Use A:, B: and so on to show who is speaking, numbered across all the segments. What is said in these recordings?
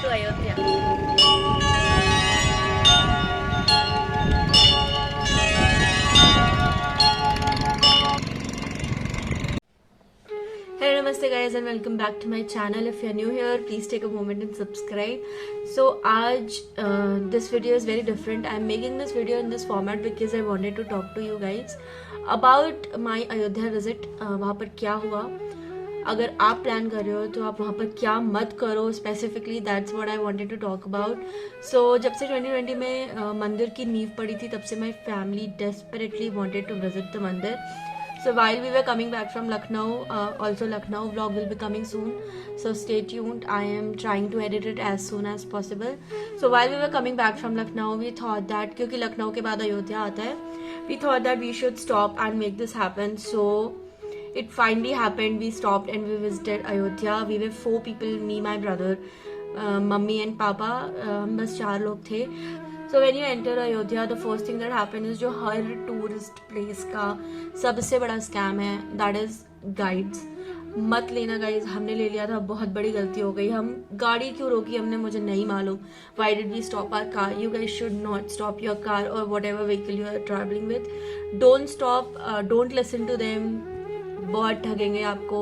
A: To Ayodhya. Hello, namaste guys and welcome back to my channel. If you're new here, please take a moment and subscribe. So आज this video is very different. I'm making this video in this format because I wanted to talk to you guys about my Ayodhya visit. वहाँ पर क्या हुआ, अगर आप plan कर रहे हो तो आप वहाँ पर क्या मत करो, specifically that's what I wanted to talk about. So जब से 2020 में मंदिर की नींव पड़ी थी तब से my family desperately wanted to visit the mandir. So while we were coming back from Lucknow, also Lucknow vlog will be coming soon, so stay tuned. I am trying to edit it as soon as possible. So while we were coming back from Lucknow, we thought that क्योंकि लखनऊ के बाद अयोध्या आता है, we thought that we should stop and make this happen. So it finally happened. We stopped and we visited Ayodhya. We were 4 people, me, my brother, mummy and पापा, हम बस 4 लोग थे. So when you enter Ayodhya, the first thing that happens is जो हर tourist place का सबसे बड़ा scam है, that is guides. मत लेना गाइज, हमने ले लिया था, बहुत बड़ी गलती हो गई. हम गाड़ी क्यों रोकी हमने, मुझे नहीं मालूम. Why did we stop our car? You guys should not stop your car or whatever vehicle you are traveling with. Don't stop, don't listen to them. बहुत ठगेंगे आपको.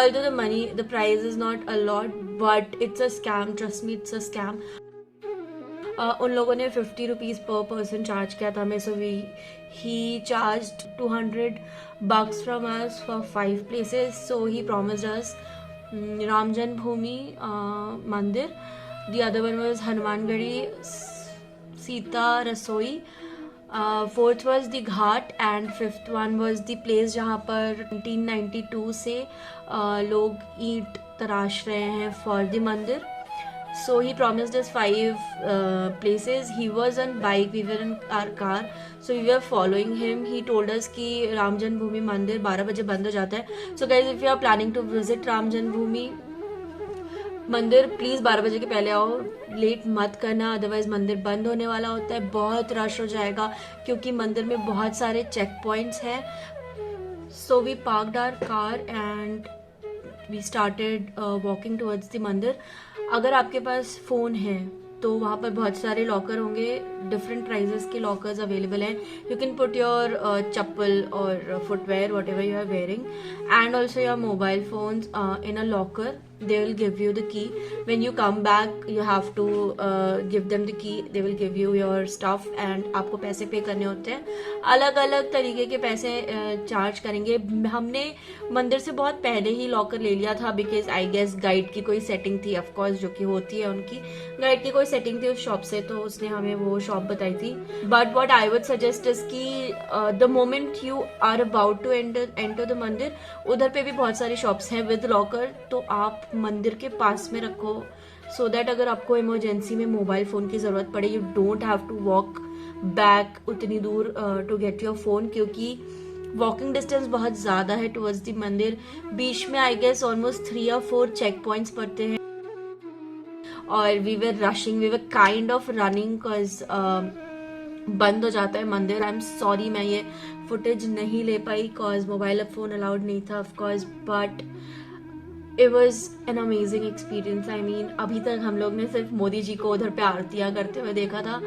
A: Although the money, the price is not a lot, but it's a scam. Trust me, it's a scam. उन लोगों ने 50 rupees पर person charge किया था हमें. So he charge $200 from us for 5 places. So he promised us Ram Janmabhoomi Mandir, the other one was Hanumangarhi Sita Rasoi, 4th was the ghat and 5th one was the place जहाँ पर 1992 से लोग ईंट तराश रहे हैं for the मंदिर. So he promised us 5 places. He was on bike, we were in our car, so we were following him. He told us कि राम जन्मभूमि मंदिर 12 बजे बंद हो जाता है. So guys, if you are planning to visit Ram Janmabhoomi मंदिर, please 12 बजे के पहले आओ, लेट मत करना, अदरवाइज मंदिर बंद होने वाला होता है, बहुत रश हो जाएगा क्योंकि मंदिर में बहुत सारे चेक पॉइंट्स हैं. So we parked our car and we started walking towards the mandir. अगर आपके पास फ़ोन है तो वहाँ पर बहुत सारे लॉकर होंगे, डिफरेंट प्राइजेस के लॉकर्स अवेलेबल हैं. You can put your chappal और footwear whatever you are wearing and also your mobile phones in a locker. They will give you the key. When you come back, you have to give them the key. They will give you your stuff and आपको पैसे पे करने होते हैं. अलग अलग तरीके के पैसे चार्ज करेंगे. हमने मंदिर से बहुत पहले ही लॉकर ले लिया था बिकॉज आई गेस गाइड की कोई सेटिंग थी, ऑफकोर्स जो कि होती है उनकी. गाइड की कोई सेटिंग थी उस शॉप से, तो उसने हमें वो शॉप बताई थी. But what I would suggest is कि the moment you are about to enter the mandir, उधर पे भी बहुत सारी शॉप्स हैं विद लॉकर, तो आप मंदिर के पास में रखो सो दैट अगर आपको इमरजेंसी में मोबाइल फ़ोन की ज़रूरत पड़े, you don't have to walk back उतनी दूर टू गेट योर फोन, क्योंकि वॉकिंग डिस्टेंस बहुत ज़्यादा है टुवर्ड्स द मंदिर. बीच में आई गेस ऑलमोस्ट 3 या 4 चेक पॉइंट्स पड़ते हैं और we were rushing, we were kind of running because बंद हो जाता है मंदिर. आई एम सॉरी मैं ये फुटेज नहीं ले पाई बिकॉज मोबाइल फ़ोन अलाउड नहीं था of course, but it was an amazing experience. I mean अभी तक हम लोग ने सिर्फ मोदी जी को उधर पे आरतियाँ करते हुए देखा था,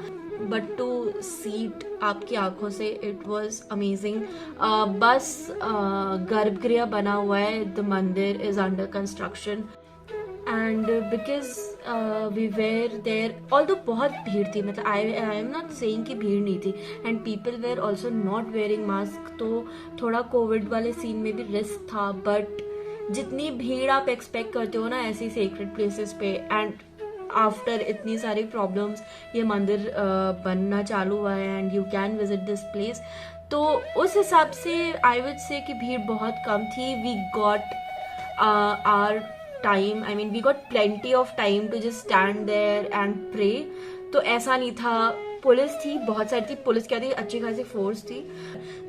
A: बट टू सीट आपकी आंखों से इट वॉज अमेजिंग. बस गर्भगृह बना हुआ है, the mandir is under construction and because we were there, although बहुत भीड़ थी, मतलब आई एम नॉट सेइंग कि भीड़ नहीं थी, and people were also not wearing mask, तो थोड़ा कोविड वाले सीन में भी रिस्क था. बट जितनी भीड़ आप एक्सपेक्ट करते हो ना ऐसी सेक्रेट प्लेसेस पे, एंड आफ्टर इतनी सारी प्रॉब्लम्स ये मंदिर बनना चालू हुआ है and you can visit this place, तो उस हिसाब से आई वुड से कि भीड़ बहुत कम थी. We got our time, I mean we got plenty of time to just stand there and pray. तो ऐसा नहीं था. पुलिस थी, बहुत सारी थी, पुलिस क्या थी, अच्छी खासी फोर्स थी.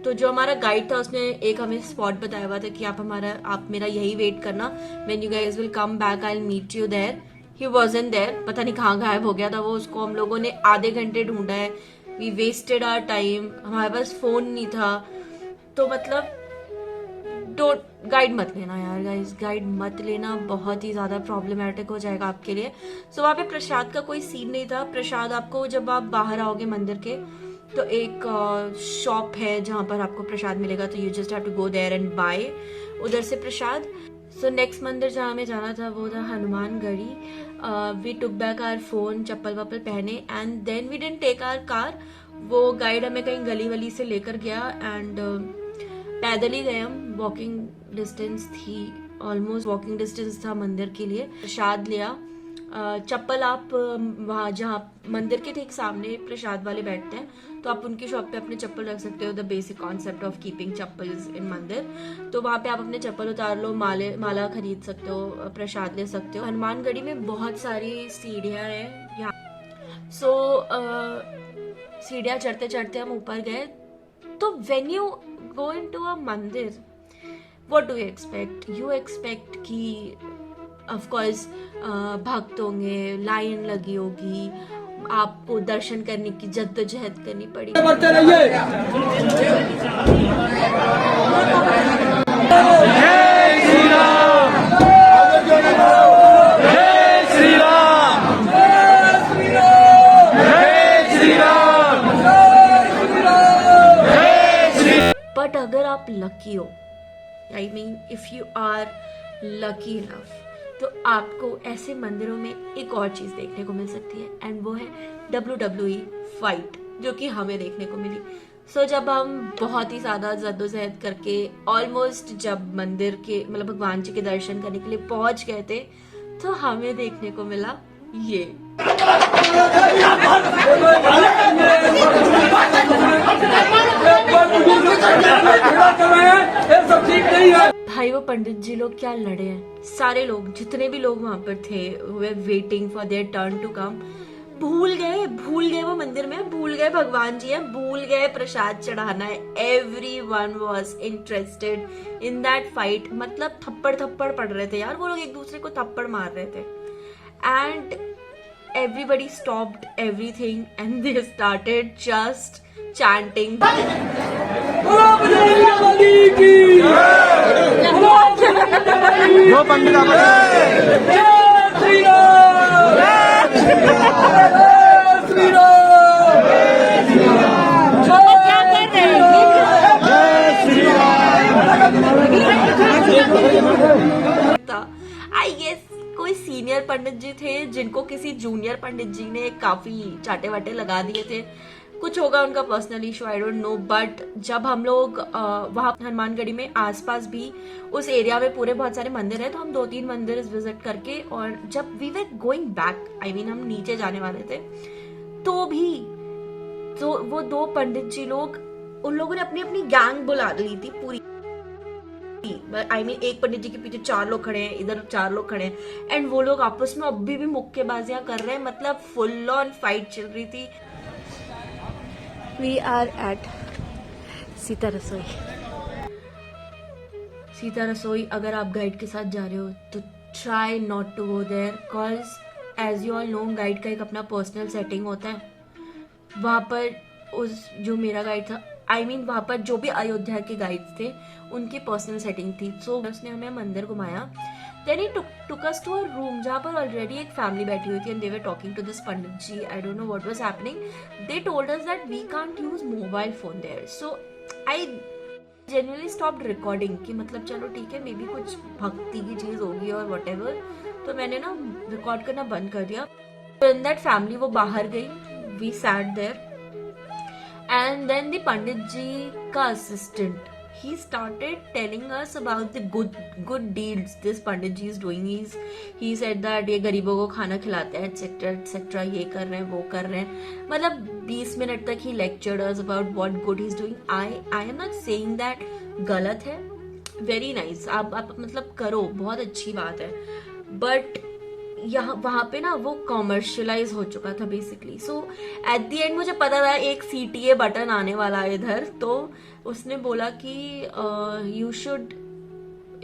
A: तो जो हमारा गाइड था उसने एक हमें स्पॉट बताया हुआ था कि आप मेरा यही वेट करना, when you guys will come back I will meet you there. He wasn't there, पता नहीं कहाँ गायब हो गया था वो. उसको हम लोगों ने आधे घंटे ढूंढा है. वी वेस्टेड आवर टाइम, हमारे पास फोन नहीं था, तो मतलब डोंट गाइड मत लेना यार गाइस, गाइड मत लेना, बहुत ही ज़्यादा प्रॉब्लमेटिक हो जाएगा आपके लिए। सो वहाँ पे प्रसाद का कोई सीन नहीं था। प्रसाद आपको जब आप बाहर आओगे मंदिर के तो एक शॉप है जहाँ पर आपको प्रसाद मिलेगा, तो you just have to go there and buy उधर से प्रसाद। सो नेक्स्ट मंदिर जहाँ हमें जाना था वो था Hanumangarhi. We took back our phone, चप्पल वप्पल पहने and then we didn't take our car. वो गाइड हमें कहीं गली वली से लेकर गया एंड पैदल ही गए हम। वॉकिंग डिस्टेंस थी, ऑलमोस्ट वॉकिंग डिस्टेंस था मंदिर के लिए। प्रसाद लिया। चप्पल आप वहाँ जहाँ मंदिर के ठीक सामने प्रसाद वाले बैठते हैं तो आप उनकी शॉप पे अपने चप्पल रख सकते हो। The basic concept of keeping chappals in mandir. तो वहाँ पे आप अपने चप्पल उतार लो, माला खरीद सकते हो, प्रसाद ले सकते हो। हनुमानगढ़ी में बहुत सारी सीढ़ियाँ हैं यहाँ। सो सीढ़ियाँ चढ़ते चढ़ते हम ऊपर गए। तो when you go into a mandir, what do you expect? You expect कि ऑफ कोर्स भक्त होंगे, लाइन लगी होगी, आपको दर्शन करने की जद्दोजहद करनी पड़ेगी। बट अगर आप लकी हो, I mean if you are lucky enough, तो आपको ऐसे मंदिरों में एक और चीज देखने को मिल सकती है एंड वो है WWE फाइट, जो कि हमें देखने को मिली। सो जब हम बहुत ही ज्यादा जद्दोजहद करके ऑलमोस्ट जब मंदिर के मतलब भगवान जी के दर्शन करने के लिए पहुंच गए थे तो हमें देखने को मिला ये। भाई वो पंडित जी लोग क्या लड़े हैं। सारे लोग, जितने भी लोग वहां पर थे, waiting for their turn to come, भूल गए वो मंदिर में, भूल गए भगवान जी हैं, भूल गए प्रसाद चढ़ाना है। Everyone was interested in that fight. मतलब थप्पड़ पड़ रहे थे यार, वो लोग एक दूसरे को थप्पड़ मार रहे थे and everybody stopped everything and they started just chanting. I guess कोई सीनियर पंडित जी थे जिनको किसी जूनियर पंडित जी ने काफी चाटे वाटे लगा दिए थे। कुछ होगा उनका personal issue, I don't no. But जब हम लोग वहाँ हनुमानगढ़ी में आसपास भी उस एरिया में पूरे बहुत सारे मंदिर है, तो हम 2-3 मंदिर विजिट करके, और जब we were going back, I mean हम नीचे जाने वाले थे, तो भी तो वो 2 पंडित जी लोग, उन लोगों ने अपनी अपनी गैंग बुला ली थी पूरी। आई मीन एक पंडित जी के पीछे 4 लोग खड़े हैं, इधर 4 लोग खड़े हैं एंड वो लोग आपस में अभी भी मुक्केबाजियां कर रहे हैं। मतलब फुल ऑन फाइट चल रही थी। वी आर एट सीता रसोई। सीता रसोई अगर आप गाइड के साथ जा रहे हो तो try not to go there, cause as you all know guide का एक अपना पर्सनल सेटिंग होता है। वहाँ पर उस जो मेरा गाइड था, आई मीन वहाँ पर जो भी अयोध्या के गाइड्स थे उनकी पर्सनल सेटिंग थी। सो उसने हमें मंदिर घुमाया। Then he took us to a room जहाँ पर ऑलरेडी एक फैमिली बैठी हुई थी and they were talking to this pandit ji. I don't know what was happening. They told us that we can't use mobile phone there. So I genuinely stopped recording कि मतलब चलो ठीक है, मे बी कुछ भक्ति की चीज होगी और व्हाटएवर। तो मैंने ना रिकॉर्ड करना बंद कर दिया। इन दैट फैमिली वो बाहर गई, we sat there and then the Pandit ji ka assistant, he started telling us about the good deeds this Pandit ji is doing. He said that ये गरीबों को खाना खिलाते हैं etc etc, ये कर रहे हैं वो कर रहे हैं। मतलब 20 मिनट तक ही lectured us about what good he is doing. I am not saying that गलत है, very nice, आप मतलब करो, बहुत अच्छी बात है, बट यहाँ वहाँ पे ना वो कॉमर्शियलाइज हो चुका था basically. So at the end मुझे पता था एक CTA बटन आने वाला है इधर, तो उसने बोला कि यू शुड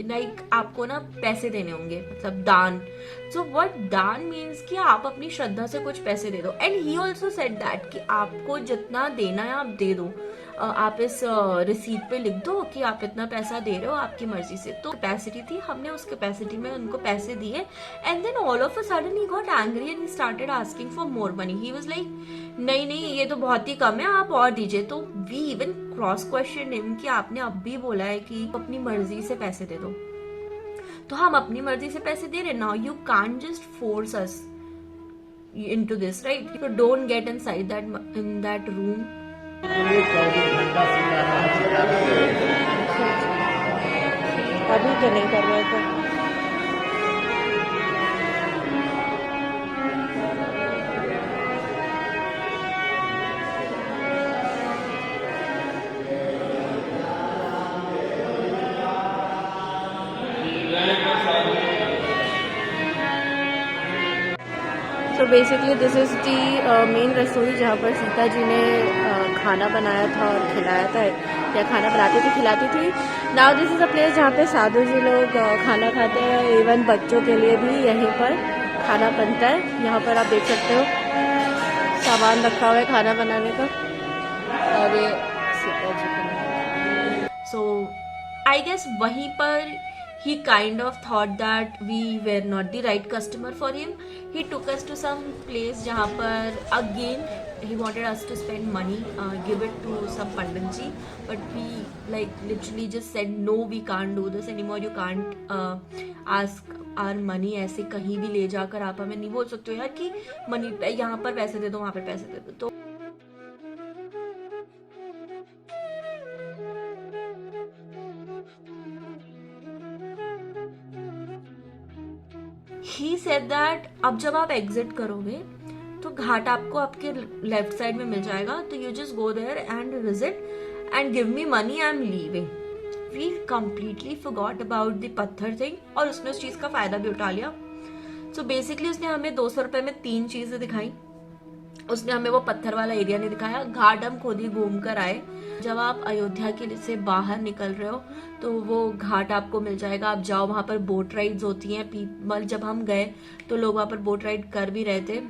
A: लाइक आपको ना पैसे देने होंगे, मतलब दान। सो व्हाट दान मीन्स कि आप अपनी श्रद्धा से कुछ पैसे दे दो। And he also said that कि आपको जितना देना है आप दे दो, आप इस रिसीट पे लिख दो कि आप इतना पैसा दे रहे हो आपकी मर्जी से। तो कैपेसिटी थी, हमने उस कैपेसिटी में उनको पैसे दिए and then all of a sudden he got angry and he started asking for more money. He was like नहीं नहीं ये तो बहुत ही कम है, आप और दीजिए। तो we even cross question him कि आपने अब भी बोला है कि अपनी मर्जी से पैसे दे दो, तो हम अपनी मर्जी से पैसे दे रहे। Now you can't just force us into this, right? So don't get inside that room.
B: अभी तो नहीं कर रहे थे। तो basically this is the main रसोई जहाँ पर सीता जी ने खाना बनाया था और खिलाया था, या खाना बनाती थी खिलाती थी। Now this is a place जहाँ पे साधु जी लोग खाना खाते हैं। इवन बच्चों के लिए भी यहीं पर खाना बनता है। यहाँ पर आप देख सकते हो सामान रखा हुआ है खाना बनाने का, और ये सीता जी का।
A: So I guess वहीं पर he kind of thought that we were not the right customer for him. He took us to some place जहाँ पर again he wanted us to spend money, give it to some pandit ji, but we like literally just said no, we can't do this anymore. You can't ask our money ऐसे कहीं भी ले जाकर आप हमें नहीं बोल सकते हो यार कि मनी यहाँ पर पैसे दे दो वहाँ पर पैसे दे दो। तो ही सेड दैट अब जब आप एग्जिट करोगे तो घाट आपको आपके लेफ्ट साइड में मिल जाएगा, तो you just go there and visit and give me money, I am leaving. We completely forgot about the patthar thing, और उसने उस चीज का फायदा भी उठा लिया। सो बेसिकली उसने हमें 200 रुपए में 3 चीजें दिखाई। उसने हमें वो पत्थर वाला एरिया नहीं दिखाया, घाट हम खुद ही घूम कर आए। जब आप अयोध्या के से बाहर निकल रहे हो तो वो घाट आपको मिल जाएगा, आप जाओ, वहां पर बोट राइड्स होती हैं। जब हम गए तो लोग वहां पर बोट राइड कर भी रहे थे,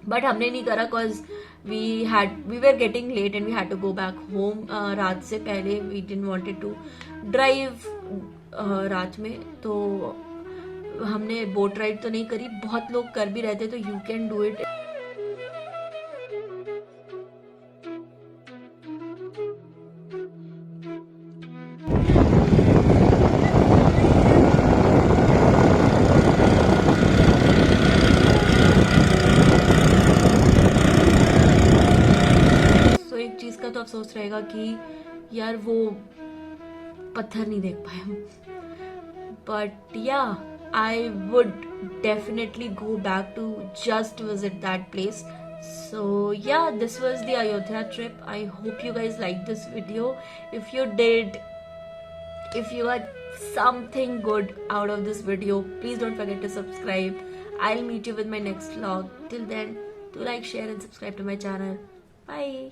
A: बट हमने नहीं करा because we were getting late and we had to go back home. रात से पहले we didn't wanted to drive रात में, तो हमने बोट राइड तो नहीं करी। बहुत लोग कर भी रहे थे, तो यू कैन डू इट। तो अफसोस रहेगा कि यार वो पत्थर नहीं देख पाए हम, but yeah I would definitely go back to just visit that place. So yeah, this was the Ayodhya trip. I hope you guys liked this video. If you did, if you got something good out of this video, please don't forget to subscribe. I'll meet you with my next vlog. Till then, do like, share and subscribe to my channel. Bye.